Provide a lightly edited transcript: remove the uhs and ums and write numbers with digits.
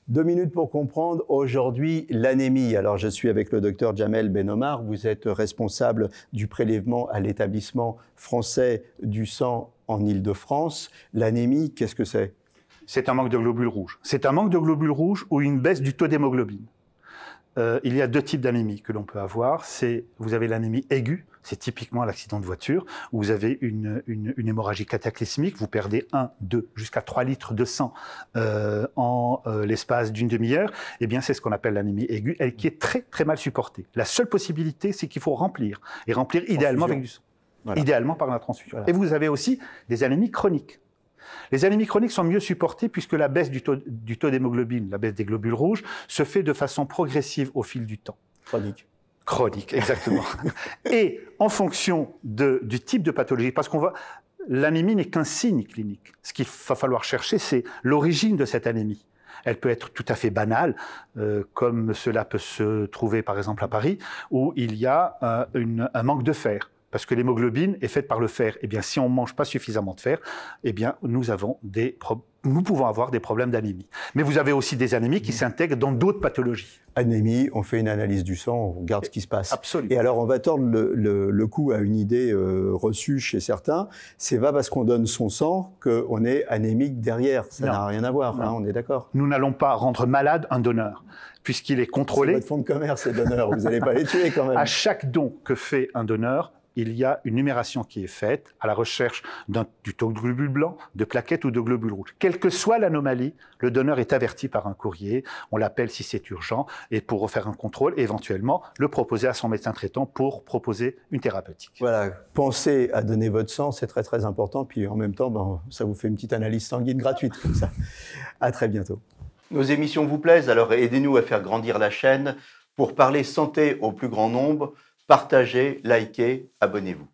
2 minutes pour comprendre aujourd'hui l'anémie. Alors je suis avec le docteur Jamel Benomar, vous êtes responsable du prélèvement à l'établissement français du sang en Île-de-France. L'anémie, qu'est-ce que c'est? C'est un manque de globules rouges. C'est un manque de globules rouges ou une baisse du taux d'hémoglobine. Il y a deux types d'anémie que l'on peut avoir. Vous avez l'anémie aiguë, c'est typiquement l'accident de voiture, où vous avez une hémorragie cataclysmique, vous perdez 1, 2, jusqu'à 3 litres de sang en l'espace d'une demi-heure. Eh bien, c'est ce qu'on appelle l'anémie aiguë, elle qui est très très mal supportée. La seule possibilité, c'est qu'il faut remplir, et remplir idéalement avec du sang, voilà. Idéalement par la transfusion. Voilà. Et vous avez aussi des anémies chroniques. Les anémies chroniques sont mieux supportées puisque la baisse du taux d'hémoglobine, la baisse des globules rouges, se fait de façon progressive au fil du temps. Chronique. Chronique, exactement. Et en fonction du type de pathologie, parce l'anémie n'est qu'un signe clinique. Ce qu'il va falloir chercher, c'est l'origine de cette anémie. Elle peut être tout à fait banale, comme cela peut se trouver par exemple à Paris, où il y a un manque de fer. Parce que l'hémoglobine est faite par le fer. Eh bien, si on ne mange pas suffisamment de fer, eh bien, nous pouvons avoir des problèmes d'anémie. Mais vous avez aussi des anémies qui s'intègrent dans d'autres pathologies. Anémie, on fait une analyse du sang, on regarde ce qui se passe. Absolument. Et alors, on va tordre le cou à une idée reçue chez certains. C'est pas parce qu'on donne son sang qu'on est anémique derrière. Ça n'a rien à voir, hein, on est d'accord. Nous n'allons pas rendre malade un donneur, puisqu'il est contrôlé. C'est votre fonds de commerce, les donneurs. Vous n'allez pas les tuer quand même. À chaque don que fait un donneur, il y a une numération qui est faite à la recherche du taux de globules blancs, de plaquettes ou de globules rouges. Quelle que soit l'anomalie, le donneur est averti par un courrier, on l'appelle si c'est urgent, et pour refaire un contrôle, éventuellement, le proposer à son médecin traitant pour proposer une thérapeutique. Voilà, pensez à donner votre sang, c'est très très important, puis en même temps, ça vous fait une petite analyse sanguine gratuite, comme ça. À très bientôt. Nos émissions vous plaisent, alors aidez-nous à faire grandir la chaîne pour parler santé au plus grand nombre. Partagez, likez, abonnez-vous.